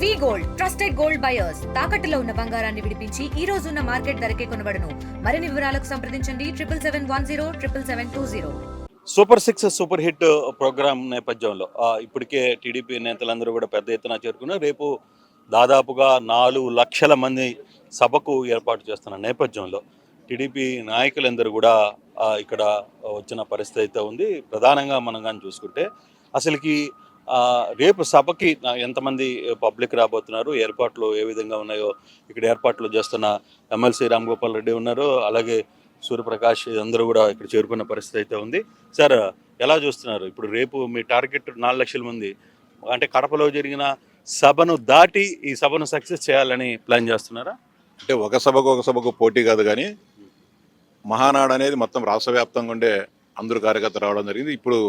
వి gold trusted gold buyers తాకట్టులో ఉన్న బంగారాన్ని విడిపించి ఈ రోజు ఉన్న మార్కెట్ ధరకే కొనబడును. మరిన్ని వివరాలకు సంప్రదించండి 7771077720. Super six super hit program నేపథ్యంలో ఇప్పటికే టీడీపీ నేతలందరూ కూడా పెద్ద ఎత్తున చేరుకున్నారు. రేపు దాదాపుగా 4 లక్షల మంది సభకు ఏర్పాటు చేస్తున్న నేపథ్యంలో టీడీపీ నాయకులందరూ కూడా ఇక్కడ వచ్చిన పరిస్థితి అయితే ఉంది. ప్రధానంగా మనం కానీ చూసుకుంటే అసలుకి రేపు సభకి ఎంతమంది పబ్లిక్ రాబోతున్నారు, ఏర్పాట్లు ఏ విధంగా ఉన్నాయో ఇక్కడ ఏర్పాట్లు చేస్తున్న ఎమ్మెల్సీ రామ్ గోపాల్ రెడ్డి ఉన్నారు, అలాగే సూర్యప్రకాష్ అందరూ కూడా ఇక్కడ చేరుకున్న పరిస్థితి అయితే ఉంది. సార్, ఎలా చూస్తున్నారు? ఇప్పుడు రేపు మీ టార్గెట్ 4 లక్షల మంది, అంటే కడపలో జరిగిన సభను దాటి ఈ సభను సక్సెస్ చేయాలని ప్లాన్ చేస్తున్నారా? అంటే ఒక సభకు పోటీ కాదు, కానీ మహానాడు అనేది మొత్తం రాష్ట్ర వ్యాప్తంగా ఉండే అందరూ కార్యకర్తలు రావడం జరిగింది. ఇప్పుడు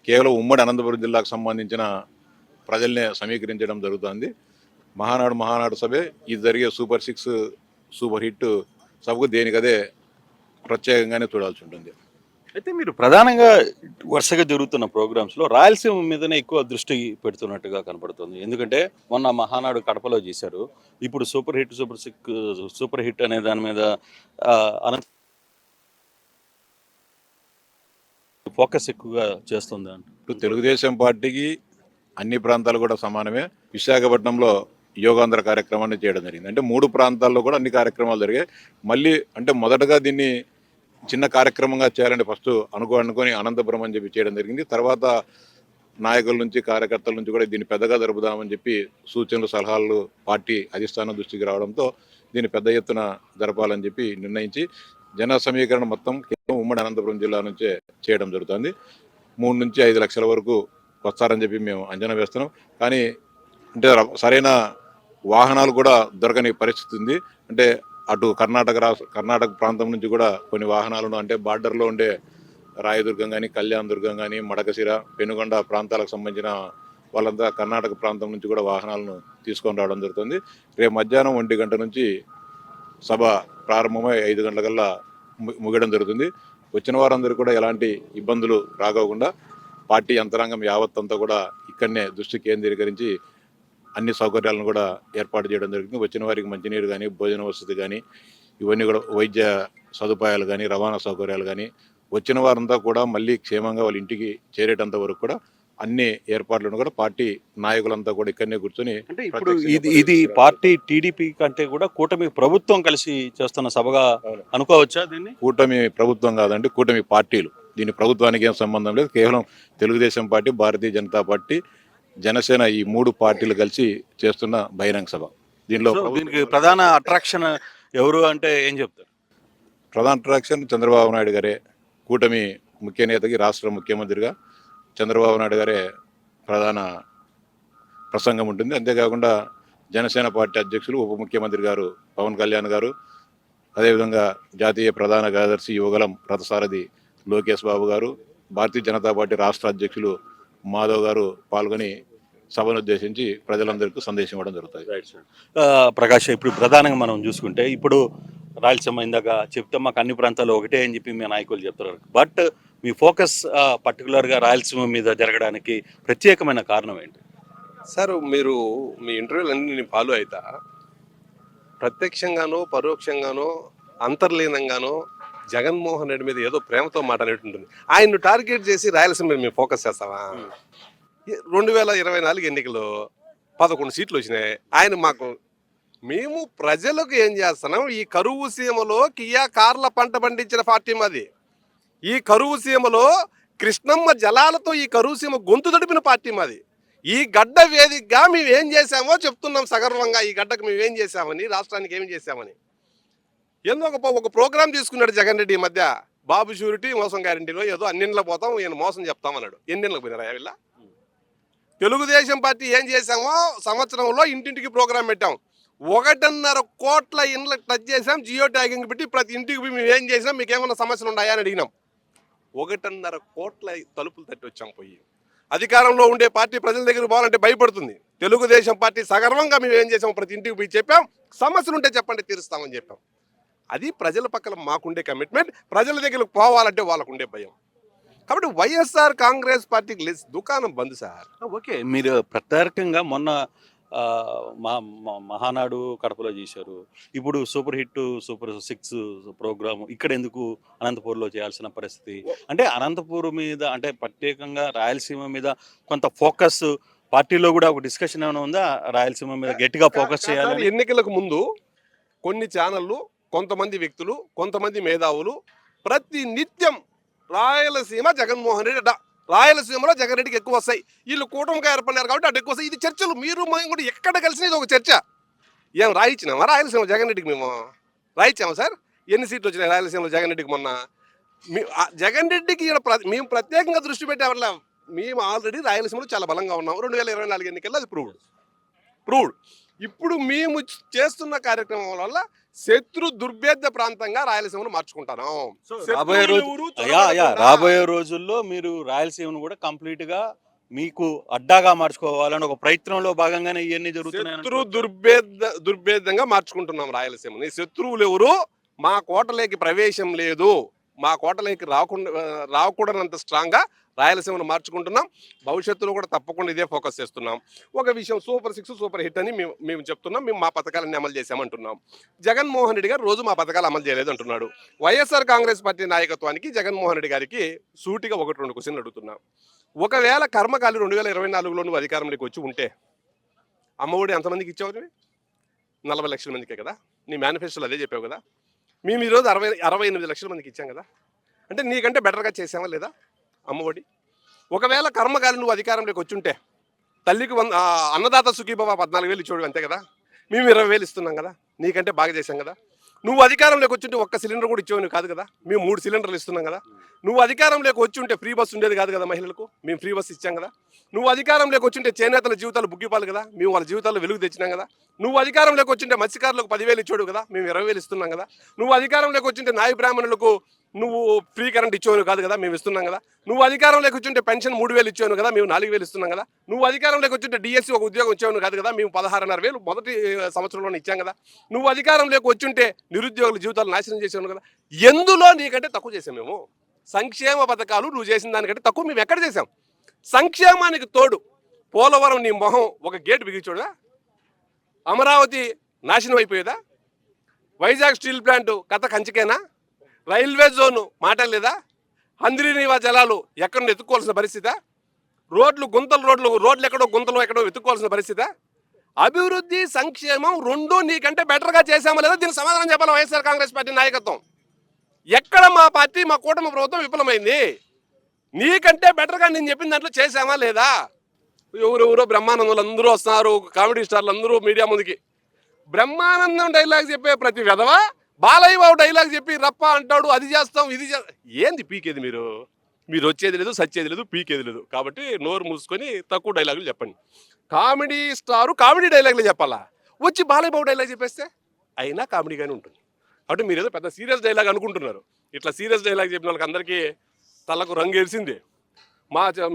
కేవలం ఉమ్మడి అనంతపురం జిల్లాకు సంబంధించిన ప్రజల్నే సమీకరించడం జరుగుతుంది. మహానాడు సభే ఇది జరిగే సూపర్ సిక్స్ సూపర్ హిట్ సభకు దేనికదే ప్రత్యేకంగానే చూడాల్సి ఉంటుంది. అయితే మీరు ప్రధానంగా వరుసగా జరుగుతున్న ప్రోగ్రామ్స్లో రాయలసీమ మీదనే ఎక్కువ దృష్టి పెడుతున్నట్టుగా కనపడుతుంది. ఎందుకంటే మొన్న మహానాడు కడపలో చేశారు, ఇప్పుడు సూపర్ హిట్ అనే దాని మీద ఫోకస్ ఎక్కువగా చేస్తుంది. ఇప్పుడు తెలుగుదేశం పార్టీకి అన్ని ప్రాంతాలు కూడా సమానమే. విశాఖపట్నంలో యోగాంధ్ర కార్యక్రమాన్ని చేయడం జరిగింది. అంటే 3 ప్రాంతాల్లో కూడా అన్ని కార్యక్రమాలు జరిగాయి. మళ్ళీ అంటే మొదటగా దీన్ని చిన్న కార్యక్రమంగా చేయాలంటే ఫస్ట్ అనుకొని అనంతపురం అని చెప్పి చేయడం జరిగింది. తర్వాత నాయకుల నుంచి కార్యకర్తల నుంచి కూడా దీన్ని పెద్దగా జరుపుదామని చెప్పి సూచనలు సలహాలు పార్టీ అధిష్టానం దృష్టికి రావడంతో దీన్ని పెద్ద ఎత్తున జరపాలని చెప్పి నిర్ణయించి జన సమీకరణ మొత్తం కేవలం ఉమ్మడి అనంతపురం జిల్లా నుంచే చేయడం జరుగుతుంది. 3 నుంచి 5 లక్షల వరకు వస్తారని చెప్పి మేము అంచనా వేస్తున్నాం. కానీ అంటే సరైన వాహనాలు కూడా దొరకని పరిస్థితి ఉంది. అంటే అటు కర్ణాటక ప్రాంతం నుంచి కూడా కొన్ని వాహనాలను, అంటే బార్డర్లో ఉండే రాయదుర్గం కానీ, కళ్యాణ దుర్గం కానీ, మడకశిర, పెనుగొండ ప్రాంతాలకు సంబంధించిన వాళ్ళంతా కర్ణాటక ప్రాంతం నుంచి కూడా వాహనాలను తీసుకొని రావడం జరుగుతుంది. రేపు మధ్యాహ్నం 1 గంట నుంచి సభ ప్రారంభమై 5 గంటలకల్లా ముగడం జరుగుతుంది. వచ్చిన వారందరూ కూడా ఎలాంటి ఇబ్బందులు రాకోకుండా పార్టీ యంత్రాంగం యావత్తంతా కూడా ఇక్కడనే దృష్టి కేంద్రీకరించి అన్ని సౌకర్యాలను కూడా ఏర్పాటు చేయడం జరుగుతుంది. వచ్చిన వారికి మంచినీరు కానీ, భోజన వసతి కానీ, ఇవన్నీ కూడా వైద్య సదుపాయాలు కానీ, రవాణా సౌకర్యాలు కానీ, వచ్చిన వారంతా కూడా మళ్ళీ క్షేమంగా వాళ్ళ ఇంటికి చేరేటంత వరకు కూడా అన్ని ఏర్పాట్లను కూడా పార్టీ నాయకులంతా కూడా ఇక్కడనే కూర్చొని, అంటే ఇప్పుడు ఇది పార్టీ టీడీపీ కంటే కూడా కూటమి ప్రభుత్వం కలిసి చేస్తున్న సభగా అనుకోవచ్చా దీన్ని? కూటమి ప్రభుత్వం కాదండి, కూటమి పార్టీలు. దీని ప్రభుత్వానికి ఏం సంబంధం లేదు. కేవలం తెలుగుదేశం పార్టీ, భారతీయ జనతా పార్టీ, జనసేన, ఈ 3 పార్టీలు కలిసి చేస్తున్న బహిరంగ సభ. దీనికి ప్రధాన అట్రాక్షన్ ఎవరు అంటే ఏం చెప్తారు? ప్రధాన అట్రాక్షన్ చంద్రబాబు నాయుడు గారే. కూటమి ముఖ్య నేతకి రాష్ట్ర ముఖ్యమంత్రిగా చంద్రబాబు నాయుడు గారే ప్రధాన ప్రసంగం ఉంటుంది. అంతేకాకుండా జనసేన పార్టీ అధ్యక్షులు ఉప ముఖ్యమంత్రి గారు పవన్ కళ్యాణ్ గారు, అదేవిధంగా జాతీయ ప్రధాన కార్యదర్శి యువగలం రథసారథి లోకేష్ బాబు గారు, భారతీయ జనతా పార్టీ రాష్ట్ర అధ్యక్షులు మాధవ్ గారు పాల్గొని సభను ఉద్దేశించి ప్రజలందరికీ సందేశం ఇవ్వడం జరుగుతుంది. ప్రకాష్, ఇప్పుడు ప్రధానంగా మనం చూసుకుంటే ఇప్పుడు రాయలసీమ ఇందాక చెప్తే మాకు అన్ని ప్రాంతాలు ఒకటే అని చెప్పి మీ నాయకులు చెప్తున్నారు. బట్ మీ ఫోకస్ పర్టికులర్గా రాయలసీమ మీద జరగడానికి ప్రత్యేకమైన కారణం ఏంటి? సార్, మీరు మీ ఇంటర్వ్యూలు అన్ని నేను ఫాలో అవుతా, ప్రత్యక్షంగానో పరోక్షంగానో అంతర్లీనంగానో జగన్మోహన్ రెడ్డి మీద ఏదో ప్రేమతో మాట్లాడేటుంటుంది. ఆయన్ను టార్గెట్ చేసి రాయలసీమ మీద మేము ఫోకస్ చేస్తామా? 2024 ఎన్నికల్లో 11 సీట్లు వచ్చినాయి. మేము ప్రజలకు ఏం చేస్తున్నాం? ఈ కరువు సీమలో కియా కార్ల పంట పండించిన పార్టీ మాది. ఈ కరువు సీమలో కృష్ణమ్మ జలాలతో ఈ కరువు సీమ గొంతు తడిపిన పార్టీ మాది. ఈ గడ్డ వేదికగా మేము ఏం చేశామో చెప్తున్నాం సగర్వంగా. ఈ గడ్డకు మేము ఏం చేశామని, రాష్ట్రానికి ఏం చేశామని. ఏందో ఒక ప్రోగ్రాం తీసుకున్నాడు జగన్ రెడ్డి ఈ మధ్య, బాబు షూరిటీ మోసం గ్యారంటీలో ఏదో అన్నింటిలో పోతాం, ఈయన మోసం చెప్తామన్నాడు. ఎన్నింటికి పోయినారా వీళ్ళ? తెలుగుదేశం పార్టీ ఏం చేశామో సంవత్సరంలో ఇంటింటికి ప్రోగ్రాం పెట్టాం. 1.5 కోట్ల ఇండ్లకు టచ్ చేసాం. జియో ట్యాగింగ్ పెట్టి ప్రతి ఇంటికి మేము ఏం చేసాం, మీకు ఏమైనా సమస్యలు ఉన్నాయా అని అడిగినాం. 1.5 కోట్ల తలుపులు తట్టి వచ్చాం. పోయి అధికారంలో ఉండే పార్టీ ప్రజల దగ్గర పోవాలంటే భయపడుతుంది. తెలుగుదేశం పార్టీ సగర్వంగా మేము ఏం చేసాం, ప్రతి ఇంటికి పోయి చెప్పాం, సమస్యలు ఉంటే చెప్పండి తీరుస్తామని చెప్పాం. అది ప్రజల పక్కన మాకుండే కమిట్మెంట్. ప్రజల దగ్గరకు పోవాలంటే వాళ్ళకుండే భయం. కాబట్టి వైఎస్ఆర్ కాంగ్రెస్ పార్టీకి దుకాణం బంద్ సార్. ఓకే, మీరు ప్రత్యేకంగా మొన్న మహానాడు కడపలో చేశారు. ఇప్పుడు సూపర్ హిట్ సూపర్ 6 ప్రోగ్రామ్ ఇక్కడ ఎందుకు అనంతపూర్లో చేయాల్సిన పరిస్థితి? అంటే అనంతపూర్ మీద అంటే ప్రత్యేకంగా రాయలసీమ మీద కొంత ఫోకస్ పార్టీలో కూడా ఒక డిస్కషన్ ఏమైనా ఉందా? రాయలసీమ మీద గట్టిగా ఫోకస్ చేయాలని. ఎన్నికలకు ముందు కొన్ని ఛానళ్ళు, కొంతమంది వ్యక్తులు, కొంతమంది మేధావులు ప్రతి నిత్యం రాయలసీమ జగన్మోహన్ రెడ్డి రాయలసీమలో జగన్ రెడ్డికి ఎక్కువ వస్తాయి, వీళ్ళు కూటమిగా ఏర్పడినారు కాబట్టి అటు ఎక్కువ వస్తాయి. ఇది చర్చలు మీరు మేము కూడా ఎక్కడ కలిసిన ఇది ఒక చర్చ. ఏం రాయించినామా రాయలసీమ జగన్ రెడ్డికి? మేము రాయించామా సార్? ఎన్ని సీట్లు వచ్చినాయి రాయలసీమలో జగన్ రెడ్డికి మొన్న? జగన్ రెడ్డికి మేము ప్రత్యేకంగా దృష్టి పెట్టేవాళ్ళ. మేము ఆల్రెడీ రాయలసీమలో చాలా బలంగా ఉన్నాం. 2024 ఎన్నికల్లో అది ప్రూవ్డ్. ఇప్పుడు మేము చేస్తున్న కార్యక్రమం వల్ల శత్రు దుర్భేద్య ప్రాంతంగా రాయలసీమను మార్చుకుంటాను. రాబోయే రోజుల్లో మీరు రాయలసీమను కూడా కంప్లీట్ గా మీకు అడ్డాగా మార్చుకోవాలని ఒక ప్రయత్నంలో భాగంగానే ఇవన్నీ జరుగుతున్నాయి. శత్రు దుర్భేద్యంగా మార్చుకుంటున్నాం రాయలసీమని. శత్రువులు ఎవరు? మా కోటలోకి ప్రవేశం లేదు, మా కోటలోకి రాకూడనంత స్ట్రాంగ్గా రాయలసీమను మార్చుకుంటున్నాం. భవిష్యత్తులో కూడా తప్పకుండా ఇదే ఫోకస్ చేస్తున్నాం. ఒక విషయం, సూపర్ 6 సూపర్ హిట్ అని మేము చెప్తున్నాం. మేము మా పథకాలన్నీ అమలు చేశామంటున్నాం. జగన్మోహన్ రెడ్డి గారు రోజు మా పథకాలు అమలు చేయలేదు అంటున్నాడు. వైఎస్ఆర్ కాంగ్రెస్ పార్టీ నాయకత్వానికి జగన్మోహన్ రెడ్డి గారికి సూటిగా 1-2 క్వశ్చన్లు అడుగుతున్నాం. ఒకవేళ కర్మకాలి 2024లో నువ్వు అధికారంలోకి వచ్చి ఉంటే అమ్మఒడి ఎంతమందికి ఇచ్చావు? 40 లక్షల మందికే కదా. నీ మేనిఫెస్టోలో అదే చెప్పావు కదా. మేము ఈరోజు 68 లక్షల మందికి ఇచ్చాం కదా. అంటే నీకంటే బెటర్గా చేసామా లేదా అమ్మఒడి? ఒకవేళ కర్మకాలి నువ్వు అధికారంలోకి వచ్చుంటే తల్లికి అన్నదాత సుఖీభవ 14,000 ఇచ్చేవాడు అంతే కదా. మేము 20,000 ఇస్తున్నాం కదా. నీకంటే బాగా చేశాం కదా. నువ్వు అధికారంలోకి వచ్చుంటే 1 సిలిండర్ కూడా ఇచ్చేవాడు కాదు కదా. మేము 3 సిలిండర్లు ఇస్తున్నాం కదా. నువ్వు అధికారంలోకి వచ్చి ఉంటే ఫ్రీ బస్ ఉండేది కాదు కదా మహిళలకు. మేము ఫ్రీ బస్ ఇచ్చాం కదా. నువ్వు అధికారంలోకి వచ్చి ఉంటే చేనేతల జీవితాలు బుగ్గిపాలు కదా. మేము వాళ్ళ జీవితాల్లో వెలుగు తెచ్చినాం కదా. నువ్వు అధికారంలోకి వచ్చింటే మత్స్యకారులకు 10,000 ఇచ్చాడు కదా. మేము 20,000 ఇస్తున్నాం కదా. నువ్వు అధికారంలోకి వచ్చింటే నాయ బ్రాహ్మణులకు నువ్వు ఫ్రీ కరెంట్ ఇచ్చేవాడు కాదు కదా. మేము ఇస్తున్నాం కదా. నువ్వు అధికారంలోకి వచ్చింటే పెన్షన్ 3,000 ఇచ్చేవాడు కదా. మేము 4,000 ఇస్తున్నాం కదా. నువ్వు అధికారంలోకి వచ్చింటే డిఎస్సి ఒక ఉద్యోగం ఇచ్చేవాడు కాదు కదా. మేము 16,500 మొదటి సంవత్సరంలోనే ఇచ్చాం కదా. నువ్వు అధికారంలోకి వచ్చుంటే నిరుద్యోగుల జీవితాలు నాశనం చేసేవాడు కదా. ఎందులో నీకంటే తక్కువ చేసాం మేము? సంక్షేమ పథకాలు నువ్వు చేసిన దానికంటే తక్కువ మేము ఎక్కడ చేసాం? సంక్షేమానికి తోడు పోలవరం నీ మొహం ఒక గేటు బిగించోడా? అమరావతి నాశనం అయిపోయేదా? వైజాగ్ స్టీల్ ప్లాంట్ కథ కంచికేనా? రైల్వే జోను మాటలేదా? హంద్రీనీవా జలాలు ఎక్కడో వెతుక్కోవాల్సిన పరిస్థితి? రోడ్లు ఎక్కడో గుంతలు ఎక్కడో వెతుక్కోవాల్సిన పరిస్థితి? అభివృద్ధి సంక్షేమం రెండూ నీకంటే బెటర్గా చేసామా లేదా? దీనికి సమాధానం చెప్పాలి వైఎస్ఆర్ కాంగ్రెస్ పార్టీ నాయకత్వం. ఎక్కడ మా పార్టీ మా కూటమి ప్రభుత్వం విఫలమైంది? నీకంటే బెటర్గా నేను చెప్పిన దాంట్లో చేసామా లేదా? ఎవరెవరో బ్రహ్మానందులు అందరూ వస్తున్నారు, కామెడీ స్టార్లు అందరూ మీడియా ముందుకి. బ్రహ్మానందం డైలాగ్ చెప్పే ప్రతి విధవా బాలయ్య బాబు డైలాగ్ చెప్పి రప్ప అంటాడు, అది చేస్తాం ఇది ఏంది పీకేది? మీరు వచ్చేది లేదు, సచ్చేది లేదు, పీకేది లేదు. కాబట్టి నోరు మూసుకొని తక్కువ డైలాగులు చెప్పండి. కామెడీ స్టారు కామెడీ డైలాగులు చెప్పాలా? వచ్చి బాలయ్య బాబు డైలాగ్ చెప్పేస్తే అయినా కామెడీగానే ఉంటుంది. కాబట్టి మీరు ఏదో పెద్ద సీరియస్ డైలాగ్ అనుకుంటున్నారు. ఇట్లా సీరియస్ డైలాగ్ చెప్పిన వాళ్ళకి అందరికీ తలకు రంగు వేసింది.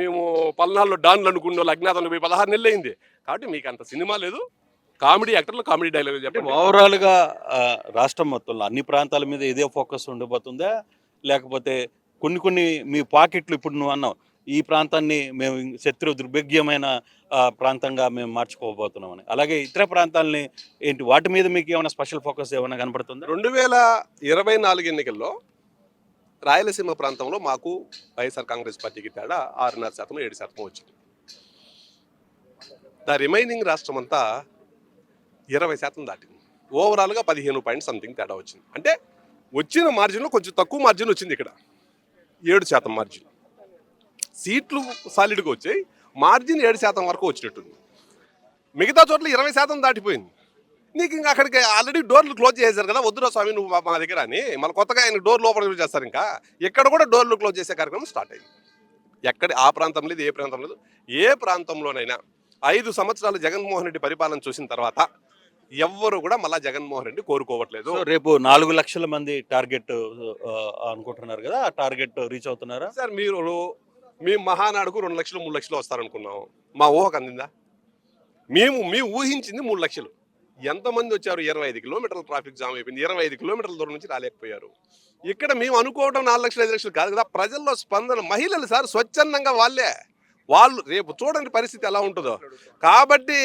మేము పల్నాడులో డాన్లు అనుకున్న వాళ్ళు అజ్ఞాతంలో పోయి 16 నెలలు అయింది. కాబట్టి మీకు అంత సినిమా లేదు. కామెడీ యాక్టర్లు కామెడీ డైలాగ్ చెప్పండి. ఓవరాల్గా రాష్ట్రం మొత్తంలో అన్ని ప్రాంతాల మీద ఇదే ఫోకస్ ఉండబోతుందా, లేకపోతే కొన్ని మీ పాకెట్లు ఇప్పుడు నువ్వు అన్నావు ఈ ప్రాంతాన్ని మేము శత్రు దుర్భేద్యమైన ప్రాంతంగా మేము మార్చుకోబోతున్నామని, అలాగే ఇతర ప్రాంతాలని ఏంటి వాటి మీద మీకు ఏమైనా స్పెషల్ ఫోకస్ ఏమైనా కనపడుతుందా? 2024 ఎన్నికల్లో రాయలసీమ ప్రాంతంలో మాకు వైఎస్ఆర్ కాంగ్రెస్ పార్టీకి తేడా 6.5%, 7% వచ్చింది. ద రిమైనింగ్ రాష్ట్రం అంతా 20% దాటింది. ఓవరాల్గా 15 పాయింట్ సంథింగ్ తేడా వచ్చింది. అంటే వచ్చిన మార్జిన్లో కొంచెం తక్కువ మార్జిన్ వచ్చింది. ఇక్కడ 7% మార్జిన్. సీట్లు సాలిడ్గా వచ్చాయి, మార్జిన్ 7% వరకు వచ్చినట్టుంది. మిగతా చోట్ల 20% దాటిపోయింది. నీకు ఇంకా అక్కడికి ఆల్రెడీ డోర్లు క్లోజ్ చేశారు కదా. వద్దురా స్వామి నువ్వు మా దగ్గర అని మళ్ళీ కొత్తగా ఆయన డోర్లు ఓపెన్ చేస్తారు. ఇంకా ఎక్కడ కూడా డోర్లు క్లోజ్ చేసే కార్యక్రమం స్టార్ట్ అయింది. ఎక్కడ ఆ ప్రాంతం లేదు, ఏ ప్రాంతం లేదు. ఏ ప్రాంతంలోనైనా 5 సంవత్సరాలు జగన్మోహన్ రెడ్డి పరిపాలన చూసిన తర్వాత ఎవ్వరు కూడా మళ్ళీ జగన్మోహన్ రెడ్డి కోరుకోవట్లేదు. రేపు 4 లక్షల మంది టార్గెట్ అనుకుంటున్నారు కదా, ఆ టార్గెట్ రీచ్ అవుతున్నారా సార్? మేము మహానాడుకు 2 లక్షలు 3 లక్షలు వస్తారనుకున్నాం. మా ఊహకు అందిందా? మేము ఊహించింది 3 లక్షలు. ఎంతమంది వచ్చారు? 25 కిలోమీటర్ల ట్రాఫిక్ జామ్ అయిపోయింది. 25 కిలోమీటర్ల దూరం నుంచి రాలేకపోయారు. ఇక్కడ మేము అనుకోవడం 4 లక్షలు 5 లక్షలు కాదు కదా. ప్రజల్లో స్పందన, మహిళలు సార్ స్వచ్ఛందంగా వాళ్ళు రేపు చూడండి పరిస్థితి ఎలా ఉంటుందో. కాబట్టి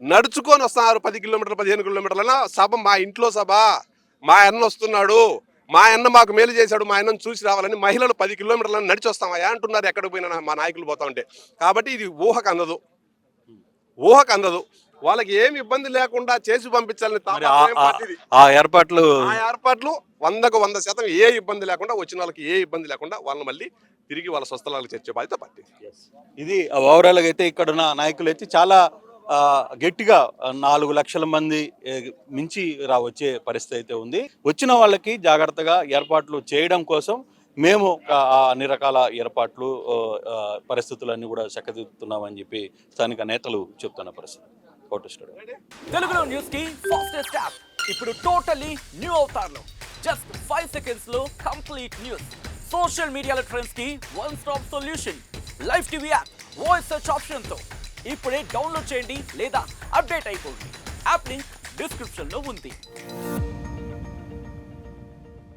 నడుచుకొని వస్తున్నారు 10 కిలోమీటర్లు 15 కిలోమీటర్ల సభ, మా ఇంట్లో సభ, మా అన్న వస్తున్నాడు, మా అన్న మాకు మేలు చేశాడు, మా అన్నను చూసి రావాలని మహిళలు 10 కిలోమీటర్లను నడిచి వస్తామా అంటున్నారు ఎక్కడికి పోయినా మా నాయకులు పోతా ఉంటే. కాబట్టి ఇది ఊహకు అందదు. వాళ్ళకి ఏమి ఇబ్బంది లేకుండా చేసి పంపించాలని తాపత్రయం పార్టీది. ఆ ఏర్పాట్లు 100% ఏ ఇబ్బంది లేకుండా, వచ్చిన వాళ్ళకి ఏ ఇబ్బంది లేకుండా వాళ్ళని మళ్ళీ తిరిగి వాళ్ళ స్వస్థలాలకు చేర్చే బాధ్యత పార్టీ. ఇది ఓవరాల్గా అయితే ఇక్కడ ఉన్న నాయకులు అయితే చాలా గట్టిగా 4 లక్షల మంది మించి వచ్చే పరిస్థితి అయితే ఉంది. వచ్చిన వాళ్ళకి జాగ్రత్తగా ఏర్పాట్లు చేయడం కోసం మేము అన్ని రకాల ఏర్పాట్లు పరిస్థితులన్నీ కూడా చక్కదిద్దుతున్నామని చెప్పి స్థానిక నేతలు చెప్తున్న పరిస్థితి. ఫోటో స్టూడియో తెలుగులో న్యూస్ కి ఫాస్టెస్ట్ యాప్ ఇప్పుడు టోటలీ న్యూ అవతార్లో జస్ట్ 5 సెకండ్స్ లో కంప్లీట్ న్యూస్. సోషల్ మీడియాలో ట్రెండ్స్ కి one stop solution. Live TV app voice search option తో ఇప్పుడే డౌన్లోడ్ చేయండి లేదా అప్డేట్ అయిపోండి. యాప్ లింక్ డిస్క్రిప్షన్ లో ఉంది.